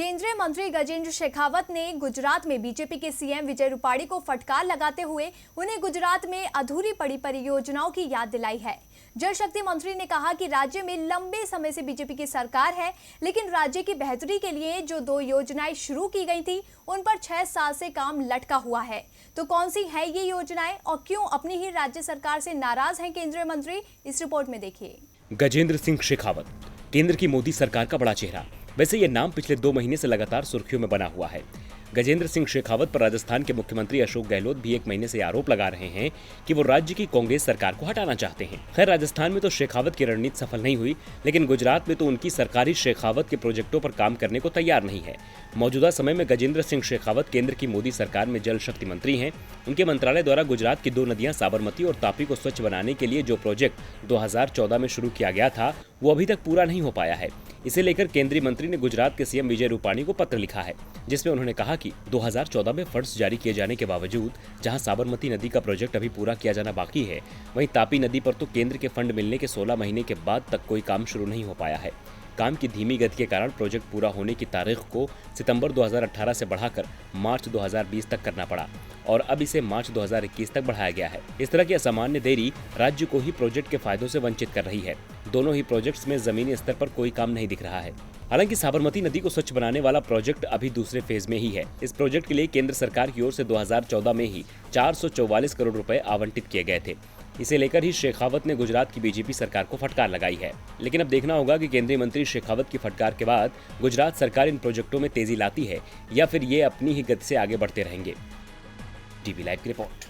केंद्रीय मंत्री गजेंद्र शेखावत ने गुजरात में बीजेपी के सीएम विजय रूपाणी को फटकार लगाते हुए उन्हें गुजरात में अधूरी पड़ी परियोजनाओं की याद दिलाई है। जल शक्ति मंत्री ने कहा कि राज्य में लंबे समय से बीजेपी की सरकार है, लेकिन राज्य की बेहतरी के लिए जो 2 योजनाएं शुरू की गई थी उन पर 6 साल से काम लटका हुआ है। तो कौन सी है ये योजनाएं और क्यों अपनी ही राज्य सरकार से नाराज हैं केंद्रीय मंत्री, इस रिपोर्ट में देखिए। गजेंद्र सिंह शेखावत, केंद्र की मोदी सरकार का बड़ा चेहरा। वैसे ये नाम पिछले 2 महीने से लगातार सुर्खियों में बना हुआ है। गजेंद्र सिंह शेखावत पर राजस्थान के मुख्यमंत्री अशोक गहलोत भी 1 महीने से आरोप लगा रहे हैं कि वो राज्य की कांग्रेस सरकार को हटाना चाहते हैं। खैर, राजस्थान में तो शेखावत की रणनीति सफल नहीं हुई, लेकिन गुजरात में तो उनकी सरकार ही शेखावत के प्रोजेक्टों पर काम करने को तैयार नहीं है। मौजूदा समय में गजेंद्र सिंह शेखावत केंद्र की मोदी सरकार में जल शक्ति मंत्री हैं। उनके मंत्रालय द्वारा गुजरात की 2 नदियां साबरमती और तापी को स्वच्छ बनाने के लिए जो प्रोजेक्ट 2014 में शुरू किया गया था, वो अभी तक पूरा नहीं हो पाया है। इसे लेकर केंद्रीय मंत्री ने गुजरात के सीएम विजय रूपाणी को पत्र लिखा है, जिसमें उन्होंने कहा कि 2014 में फंड्स जारी किए जाने के बावजूद जहां साबरमती नदी का प्रोजेक्ट अभी पूरा किया जाना बाकी है, वहीं तापी नदी पर तो केंद्र के फंड मिलने के 16 महीने के बाद तक कोई काम शुरू नहीं हो पाया है। काम की धीमी गति के कारण प्रोजेक्ट पूरा होने की तारीख को सितंबर 2018 से बढ़ाकर मार्च 2020 तक करना पड़ा और अब इसे मार्च 2021 तक बढ़ाया गया है। इस तरह की असामान्य देरी राज्य को ही प्रोजेक्ट के फायदों से वंचित कर रही है। दोनों ही प्रोजेक्ट्स में जमीनी स्तर पर कोई काम नहीं दिख रहा है। हालांकि साबरमती नदी को स्वच्छ बनाने वाला प्रोजेक्ट अभी दूसरे फेज में ही है। इस प्रोजेक्ट के लिए केंद्र सरकार की ओर से 2014 में ही 444 करोड़ रुपए आवंटित किए गए थे। इसे लेकर ही शेखावत ने गुजरात की बीजेपी सरकार को फटकार लगाई है। लेकिन अब देखना होगा कि केंद्रीय मंत्री शेखावत की फटकार के बाद गुजरात सरकार इन प्रोजेक्टों में तेजी लाती है या फिर ये अपनी ही गति से आगे बढ़ते रहेंगे। टीवी लाइव की रिपोर्ट।